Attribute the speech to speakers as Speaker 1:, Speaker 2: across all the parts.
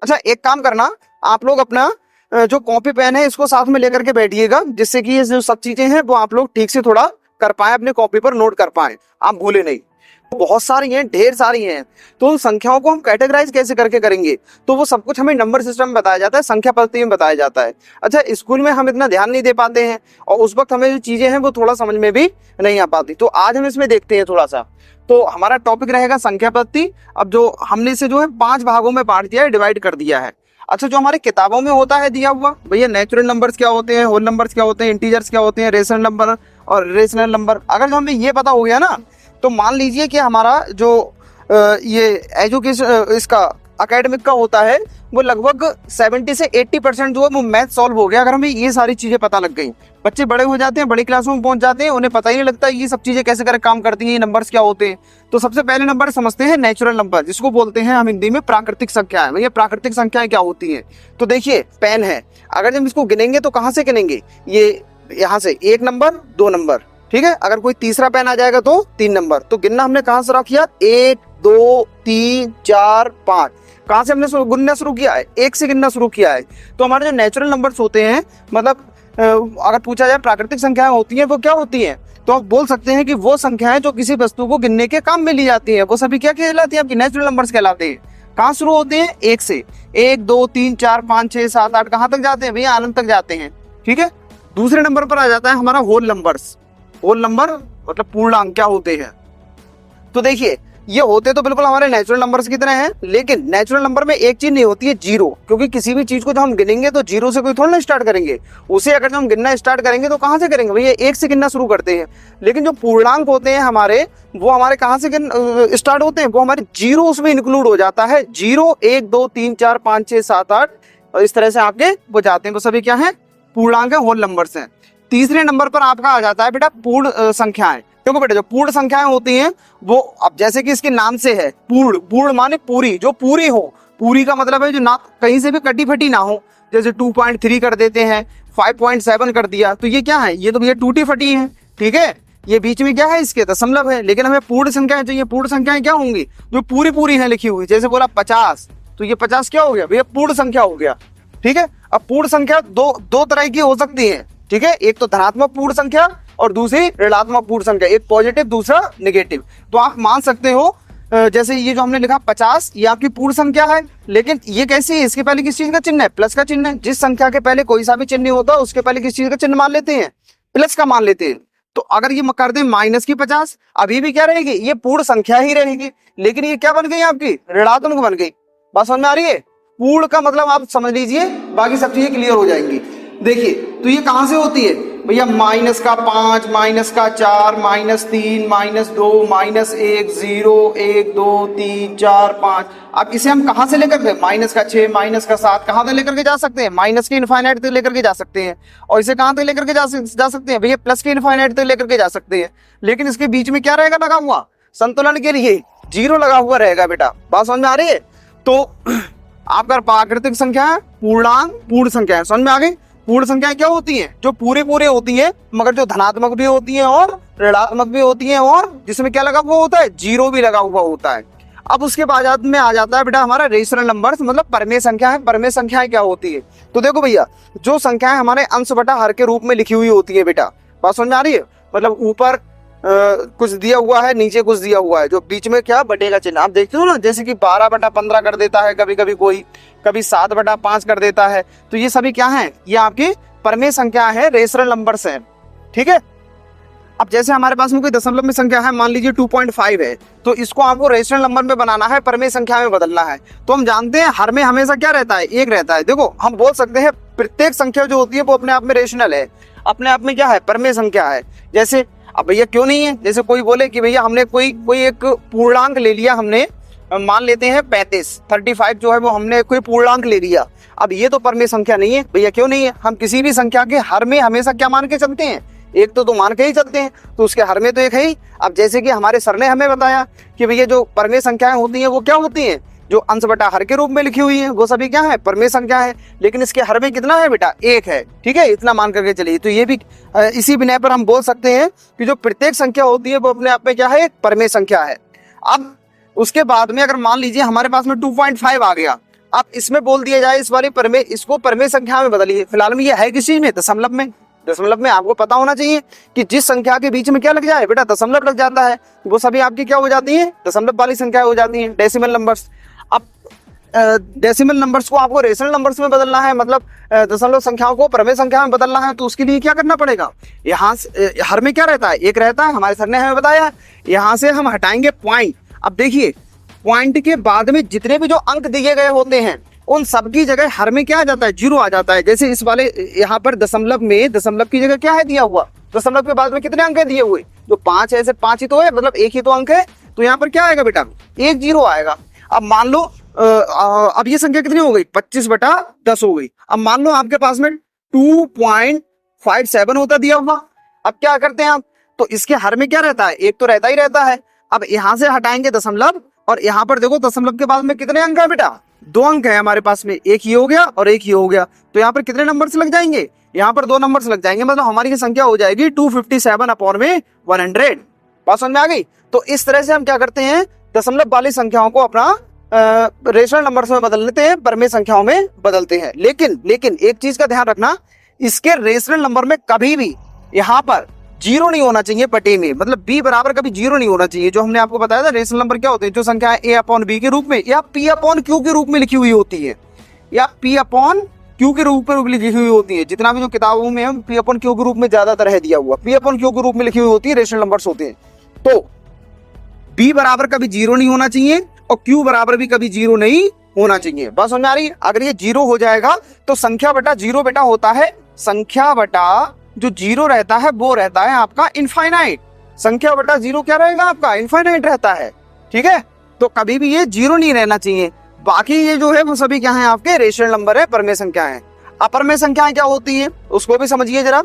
Speaker 1: अच्छा एक काम करना, आप लोग अपना जो कॉपी पेन है इसको साथ में लेकर के बैठिएगा, जिससे कि ये जो सब चीजें हैं वो आप लोग ठीक से थोड़ा कर पाए, अपने कॉपी पर नोट कर पाए, आप भूले नहीं। बहुत सारी हैं, ढेर सारी हैं। तो उन संख्याओं को हम कैटेगराइज कैसे करके करेंगे, तो वो सब कुछ हमें नंबर सिस्टम में बताया जाता है, संख्या पद्धति में बताया जाता है। अच्छा स्कूल में हम इतना ध्यान नहीं दे पाते हैं और उस वक्त हमें जो चीजें हैं वो थोड़ा समझ में भी नहीं आ पाती। तो आज हम इसमें देखते हैं थोड़ा सा। तो हमारा टॉपिक रहेगा संख्या पद्धति। अब जो हमने इसे जो है 5 भागों में बांट दिया है, डिवाइड कर दिया है। अच्छा जो हमारी किताबों में होता है दिया हुआ, भैया नेचुरल नंबर्स क्या होते हैं, होल नंबर्स क्या होते हैं, इंटीजर्स क्या होते हैं, रेशनल नंबर और रेशनल नंबर, अगर जो हमें ये पता हो गया ना, तो मान लीजिए कि हमारा जो ये एजुकेशन इसका एकेडमिक का होता है वो लगभग 70 से 80% जो है वो मैथ सॉल्व हो गया, अगर हमें ये सारी चीजें पता लग गई। बच्चे बड़े हो जाते हैं, बड़ी क्लासों में पहुंच जाते हैं, उन्हें पता ही नहीं लगता ये सब चीजें कैसे कर काम करती हैं, ये नंबर्स क्या होते हैं। तो सबसे पहले नंबर समझते हैं नेचुरल नंबर, जिसको बोलते हैं हम हिंदी में प्राकृतिक संख्याएं। भैया प्राकृतिक संख्याएं क्या होती हैं, तो देखिए पेन है, अगर हम इसको गिनेंगे तो कहाँ से गिनेंगे, ये यहाँ से 1 नंबर 2 नंबर, ठीक है। अगर कोई तीसरा पेन आ जाएगा तो 3 नंबर। तो गिनना हमने कहाँ से किया, 1 2 3 4 5, कहाँ से हमने गिनना शुरू किया है, 1 से गिनना शुरू किया है। तो हमारे जो नेचुरल नंबर्स होते हैं, मतलब अगर पूछा जाए प्राकृतिक संख्याएं होती हैं वो क्या होती हैं, तो आप बोल सकते हैं कि वो संख्याएं जो किसी वस्तु को गिनने के काम में ली जाती हैं, वो सभी क्या कहलाती हैं, आपकी नेचुरल नंबर्स कहलाते हैं। कहाँ शुरू होते हैं, 1 से, 1 2 3 4 5 6 7 8, कहाँ तक जाते हैं भैया, अनंत तक जाते हैं, ठीक है। दूसरे नंबर पर आ जाता है हमारा होल नंबर्स। होल नंबर मतलब पूर्णांक क्या होते हैं, तो देखिए ये होते तो बिल्कुल हमारे नेचुरल नंबर्स की तरह हैं, लेकिन नेचुरल नंबर में एक चीज नहीं होती है, जीरो। क्योंकि किसी भी चीज को जब हम गिनेंगे तो जीरो से कोई थोड़ा ना स्टार्ट करेंगे, उसे अगर हम गिनना स्टार्ट करेंगे तो कहाँ से करेंगे भैया, 1 से गिनना शुरू करते हैं। लेकिन जो पूर्णांक होते हैं हमारे, वो हमारे कहाँ से स्टार्ट होते हैं, वो हमारे जीरो उसमें इंक्लूड हो जाता है। 0 1 2 3 4 5 6 7 8 और इस तरह से आपके वो जाते हैं, वो सभी क्या है, पूर्णांक है, होल नंबर्स हैं। तीसरे नंबर पर आपका आ जाता है बेटा पूर्ण संख्याएं। देखो बेटा जो पूर्ण संख्याएं होती हैं वो, अब जैसे कि इसके नाम से है पूर्ण, पूर्ण माने पूरी, जो पूरी हो। पूरी का मतलब है जो ना कहीं से भी कटी फटी ना हो, जैसे 2.3 कर देते हैं, 5.7 कर दिया, तो ये क्या है, ये तो भैया टूटी फटी है, ठीक है। ये बीच में क्या है, इसके दशमलव है। लेकिन हमें पूर्ण संख्याएं चाहिए। पूर्ण संख्याएं क्या होंगी, जो पूरी पूरी है लिखी हुई, जैसे बोला 50, तो ये 50 क्या हो गया भैया, पूर्ण संख्या हो गया, ठीक है। अब पूर्ण संख्या दो तरह की हो सकती है, ठीक है। एक तो धनात्मक पूर्ण संख्या और दूसरी ऋणात्मक पूर्ण संख्या, एक पॉजिटिव दूसरा नेगेटिव। तो आप मान सकते हो जैसे ये जो हमने लिखा 50, ये आपकी पूर्ण संख्या है, लेकिन ये कैसी है, इसके पहले किस चीज का चिन्ह है, प्लस का चिन्ह है। जिस संख्या के पहले कोई सा भी चिन्ह नहीं होता उसके पहले किस चीज का चिन्ह मान लेते हैं, प्लस का मान लेते हैं। तो अगर ये कर दें माइनस की 50, अभी भी क्या रहेगी, ये पूर्ण संख्या ही रहेगी, लेकिन ये क्या बन गई आपकी, ऋणात्मक बन गई। बात समझ में आ रही है, पूर्ण का मतलब आप समझ लीजिए, बाकी सब चीजें क्लियर हो जाएंगी। देखिए तो ये कहां से होती है भैया, माइनस का 5, माइनस का 4, -3, -2, -1, 0 1 2 3 4 5। अब इसे हम कहां से लेकर के, माइनस का 6, माइनस का 7, कहां तक लेकर के जा सकते हैं, माइनस के इनफाइनाइट तक लेकर के जा सकते हैं। और इसे कहां तक लेकर के जा सकते हैं भैया, प्लस के इनफाइनाइट तक लेकर के जा सकते हैं। लेकिन इसके बीच में क्या रहेगा लगा हुआ, संतुलन के लिए 0 लगा हुआ रहेगा बेटा। बात समझ में आ रही है। तो आपका प्राकृतिक संख्या है, पूर्णांक, पूर्ण संख्या है, समझ में आ गई। पूर्ण संख्याएं क्या होती हैं, जो पूरे पूरे होती हैं, मगर जो धनात्मक भी होती हैं और ऋणात्मक भी होती हैं, और जिसमें क्या लगा हुआ होता है, 0 भी लगा हुआ होता है। अब उसके बाद में आ जाता है बेटा हमारा रेशनल नंबर्स, मतलब परमेय संख्या है। परमेय संख्याएं क्या होती है, तो देखो भैया जो संख्याएं हमारे अंश बटा हर के रूप में लिखी हुई होती है बेटा, बात समझ में आ रही है। मतलब ऊपर कुछ दिया हुआ है, नीचे कुछ दिया हुआ है, जो बीच में क्या बटे का चिन्ह, आप देखते हो ना, जैसे कि 12/15 कर देता है कभी कभी कोई, कभी 7/5 कर देता है। तो ये सभी क्या है, ये आपकी परमेय संख्या है, रेशनल नंबर्स हैं, ठीक है। अब जैसे हमारे पास में कोई दशमलव में संख्या है, मान लीजिए 2.5 है, तो इसको आपको रेशनल नंबर में बनाना है, परमेय संख्या में बदलना है। तो हम जानते हैं हर में हमेशा क्या रहता है, 1 रहता है। देखो हम बोल सकते हैं प्रत्येक संख्या जो होती है वो अपने आप में रेशनल है, अपने आप में क्या है, परमेय संख्या है। जैसे अब भैया क्यों नहीं है, जैसे कोई बोले कि भैया हमने कोई एक पूर्णांक ले लिया, हमने मान लेते हैं 35 जो है वो हमने कोई पूर्णांक ले लिया। अब ये तो परमेय संख्या नहीं है भैया, क्यों नहीं है, हम किसी भी संख्या के हर में हमेशा क्या मान के चलते हैं, एक तो मान के ही चलते हैं, तो उसके हर में तो एक है ही। अब जैसे कि हमारे सर ने हमें बताया कि भैया जो परमेय संख्याएं होती हैं वो क्या होती हैं, जो अंश बटा हर के रूप में लिखी हुई है, वो सभी क्या है, परमेय संख्या है। लेकिन इसके हर में कितना है बेटा, 1 है, ठीक है, इतना मान करके चलिए। तो ये भी इसी बिना पर हम बोल सकते हैं कि जो प्रत्येक संख्या होती है वो अपने आप में क्या है, एक परमेय संख्या है। अब उसके बाद में अगर मान लीजिए हमारे पास में 2.5 आ गया, अब इसमें बोल दिया जाए इस वाली परमेय, इसको परमेय संख्या में बदलिए। फिलहाल में ये है किस चीज में, दशमलव में। दशमलव में आपको पता होना चाहिए कि जिस संख्या के बीच में क्या लग जाए बेटा, दशमलव लग जाता है, वो सभी आपकी क्या हो जाती है, दशमलव वाली संख्या हो जाती है, डेसिमल नंबर्स। अब डेसिमल नंबर्स को आपको रेशनल नंबर्स में बदलना है, मतलब दशमलव संख्याओं को परमेय संख्या में बदलना है, तो उसके लिए क्या करना पड़ेगा, यहाँ से हर में क्या रहता है, एक रहता है, हमारे सर ने हमें बताया, यहाँ से हम हटाएंगे पॉइंट। अब देखिए पॉइंट के बाद में जितने भी जो अंक दिए गए होते हैं उन सब की जगह हर में क्या आ जाता है, जीरो आ जाता है। जैसे इस वाले यहाँ पर दशमलव में, दशमलव की जगह क्या है दिया हुआ, दशमलव के बाद में कितने अंक है दिए हुए, जो 5 है, ऐसे 5 ही तो है, मतलब एक ही तो अंक है, तो यहाँ पर क्या आएगा बेटा, एक जीरो आएगा। अब मान लो अब ये संख्या कितनी हो गई, 25/10 हो गई। अब मान लो आपके पास में 2.57 होता दिया हुआ। अब क्या करते हैं आप, तो इसके हर में क्या रहता है, एक तो रहता ही रहता है। अब यहाँ से हटाएंगे दशमलव, और यहाँ पर देखो दशमलव के बाद में कितने अंक है बेटा, 2 अंक है हमारे पास में, एक ही हो गया और एक ही हो गया, तो यहाँ पर कितने नंबर से लग जाएंगे, यहाँ पर 2 नंबर से लग जाएंगे, मतलब हमारी संख्या हो जाएगी 257/100। बात समझ में आ गई। तो इस तरह से हम क्या करते हैं, दशमलव वाली संख्याओं को अपना रेशनल नंबर्स में बदल लेते हैं, परमेय संख्याओं में बदलते हैं। लेकिन एक चीज का ध्यान रखना, इसके रेशनल नंबर में कभी भी यहाँ पर जीरो नहीं होना चाहिए पटे में, मतलब b बराबर कभी जीरो नहीं होना चाहिए। जो हमने आपको बताया था रेशनल नंबर क्या होते हैं, जो संख्या a/b के रूप में या p/q के रूप में लिखी हुई होती है, या p/q के रूप में लिखी हुई होती है। जितना भी जो किताबों में p/q के रूप में ज्यादातर है दिया हुआ, p/q के रूप में लिखी हुई होती है, रेशनल नंबर्स होते हैं। तो b बराबर कभी जीरो नहीं होना चाहिए और q बराबर भी कभी जीरो नहीं होना चाहिए। बस समझ आ रही है। अगर ये जीरो हो जाएगा तो संख्या बटा जीरो बेटा होता है, संख्या बटा जो जीरो रहता है वो रहता है आपका इनफाइनाइट। संख्या बटा जीरो क्या रहेगा आपका, इनफाइनाइट रहता है, ठीक है। तो कभी भी ये जीरो नहीं रहना चाहिए। बाकी ये जो है वो सभी क्या है, आपके रेशनल नंबर है, परमेय संख्या है। अपरमेय संख्याएं क्या होती है उसको भी समझिए जरा।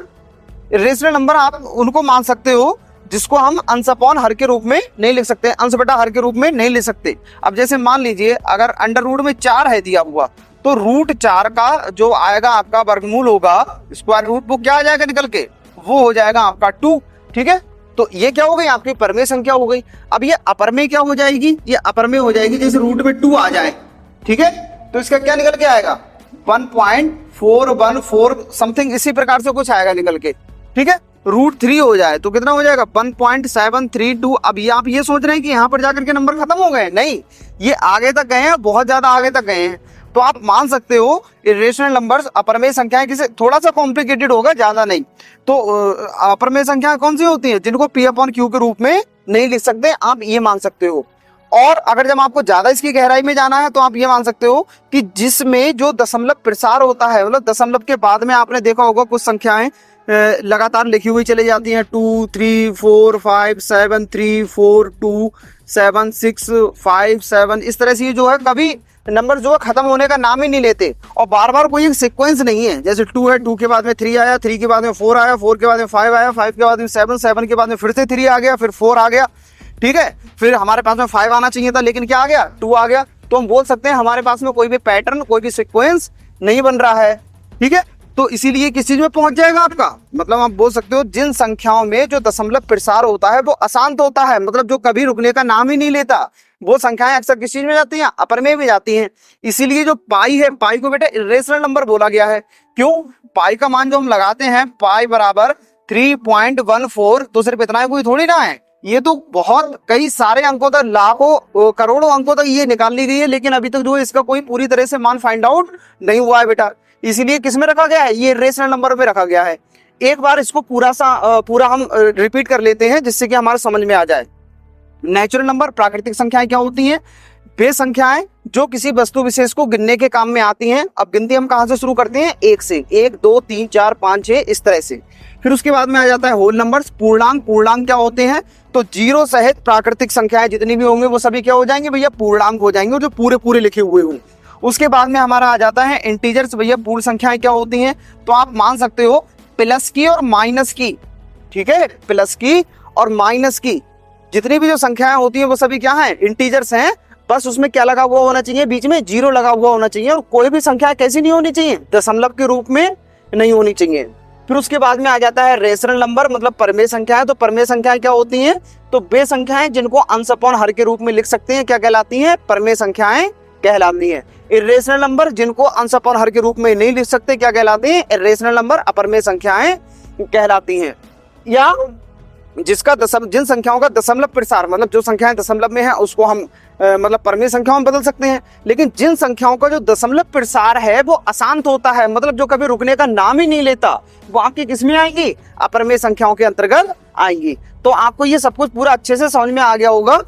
Speaker 1: रेशनल नंबर आप उनको मान सकते हो जिसको हम अंश अपॉन हर के रूप में नहीं लिख सकते, अंश बटा हर के रूप में नहीं लिख सकते। अब जैसे मान लीजिए अगर अंडर रूट में 4 है दिया हुआ, तो √4 का जो आएगा आपका वर्गमूल होगा, स्क्वायर रूट, वो क्या आ जाएगा निकल के, वो हो जाएगा आपका 2, ठीक है। तो ये क्या हो गई आपकी परमेय संख्या हो गई। अब ये अपरमेय क्या हो जाएगी, ये अपरमेय हो जाएगी जैसे रूट में 2 आ जाए, ठीक है, तो इसका क्या निकल के आएगा 1.414 समथिंग, इसी प्रकार से कुछ आएगा निकल के, ठीक है। √3 हो जाए तो कितना हो जाएगा 1.732। अब ये आप ये सोच रहे हैं कि यहाँ पर जाकर के नंबर खत्म हो गए, नहीं, ये आगे तक गए हैं, बहुत ज्यादा आगे तक गए हैं। तो आप मान सकते हो इरेशनल नंबर्स, अपरमेय संख्याएं किसे थोड़ा सा कॉम्प्लिकेटेड होगा, ज्यादा नहीं। तो अपरमेय संख्याएं कौन सी होती हैं, जिनको p/q के रूप में नहीं लिख सकते, आप ये मान सकते हो। और अगर जब आपको ज्यादा इसकी गहराई में जाना है तो आप ये मान सकते हो कि जिसमें जो दशमलव प्रसार होता है, मतलब दशमलव के बाद में आपने देखा होगा कुछ संख्याएं लगातार लिखी हुई चली जाती हैं, 2 3 4 5 7 3 4 2 7 6 5 7, इस तरह से जो है कभी नंबर जो है खत्म होने का नाम ही नहीं लेते, और बार बार कोई एक सीक्वेंस नहीं है। जैसे 2 है, 2 के बाद में 3 आया, 3 के बाद में 4 आया, 4 के बाद में 5 आया, 5 के बाद में 7, 7 के बाद में फिर से 3 आ गया, फिर 4 आ गया, ठीक है, फिर हमारे पास में 5 आना चाहिए था लेकिन क्या आ गया, 2 आ गया। तो हम बोल सकते हैं हमारे पास में कोई भी पैटर्न, कोई भी सीक्वेंस नहीं बन रहा है, ठीक है। तो इसीलिए किस चीज में पहुंच जाएगा आपका, मतलब आप बोल सकते हो जिन संख्याओं में जो दशमलव प्रसार होता है वो अशांत होता है, मतलब जो कभी रुकने का नाम ही नहीं लेता, वो संख्याएं अक्सर किस चीज में जाती हैं, अपरमेय में जाती हैं। इसीलिए जो पाई है, पाई को बेटा इरेशनल नंबर बोला गया है। क्यों, पाई का मान जो हम लगाते हैं, पाई बराबर 3.14, तो सिर्फ इतना ही कोई थोड़ी ना है, ये तो बहुत कई सारे अंकों तक, लाखों करोड़ों अंकों तक ये निकाल ली गई है, लेकिन अभी तक जो है इसका कोई पूरी तरह से मान फाइंड आउट नहीं हुआ है बेटा। इसीलिए किस में रखा गया है, ये रेशनल नंबर में रखा गया है। एक बार इसको पूरा हम रिपीट कर लेते हैं जिससे कि हमारे समझ में आ जाए। नेचुरल नंबर, प्राकृतिक संख्याएं क्या होती हैं, वे संख्याएं जो किसी वस्तु विशेष को गिनने के काम में आती हैं। अब गिनती हम कहां से शुरू करते हैं, 1 से, 1 2 3 4 5 6 इस तरह से। फिर उसके बाद में आ जाता है होल नंबर्स, पूर्णांक। पूर्णांक क्या होते हैं, तो जीरो सहित प्राकृतिक संख्याएं जितनी भी होंगे वो सभी क्या हो जाएंगे भैया, पूर्णांक हो जाएंगे, जो पूरे पूरे लिखे हुए हों। उसके बाद में हमारा आ जाता है इंटीजर्स, भैया पूर्ण संख्याएं क्या होती हैं, तो आप मान सकते हो प्लस की और माइनस की, ठीक है, प्लस की और माइनस की जितनी भी जो संख्याएं होती हैं वो सभी क्या हैं, इंटीजर्स हैं। बस उसमें क्या लगा हुआ होना चाहिए, बीच में जीरो लगा हुआ होना चाहिए, और कोई भी संख्या कैसी नहीं होनी चाहिए, दशमलव के रूप में नहीं होनी चाहिए। फिर उसके बाद में आ जाता है रेशनल नंबर, मतलब परमेय संख्याएं। तो परमेय संख्याएं क्या होती हैं, तो वे संख्याएं जिनको अंश अपॉन हर के रूप में लिख सकते हैं क्या कहलाती हैं, परमेय संख्याएं कहलाती हैं। इर्रेशनल नंबर जिनको अंश अपॉन हर के रूप में नहीं लिख सकते क्या कहलाते हैं? इर्रेशनल नंबर, अपरमेय संख्याएं कहलाती हैं। या जिसका जिन संख्याओं का दशमलव प्रसार, मतलब जो संख्याएं दशमलव में है उसको हम मतलब परमेय संख्याओं में बदल सकते हैं। लेकिन जिन संख्याओं का जो दशमलव प्रसार है वो अशांत होता है, मतलब जो कभी रुकने का नाम ही नहीं लेता, वो आपकी किस में आएंगी? अपरमेय संख्याओं के अंतर्गत आएंगी। तो आपको ये सब कुछ पूरा अच्छे से समझ में आ गया होगा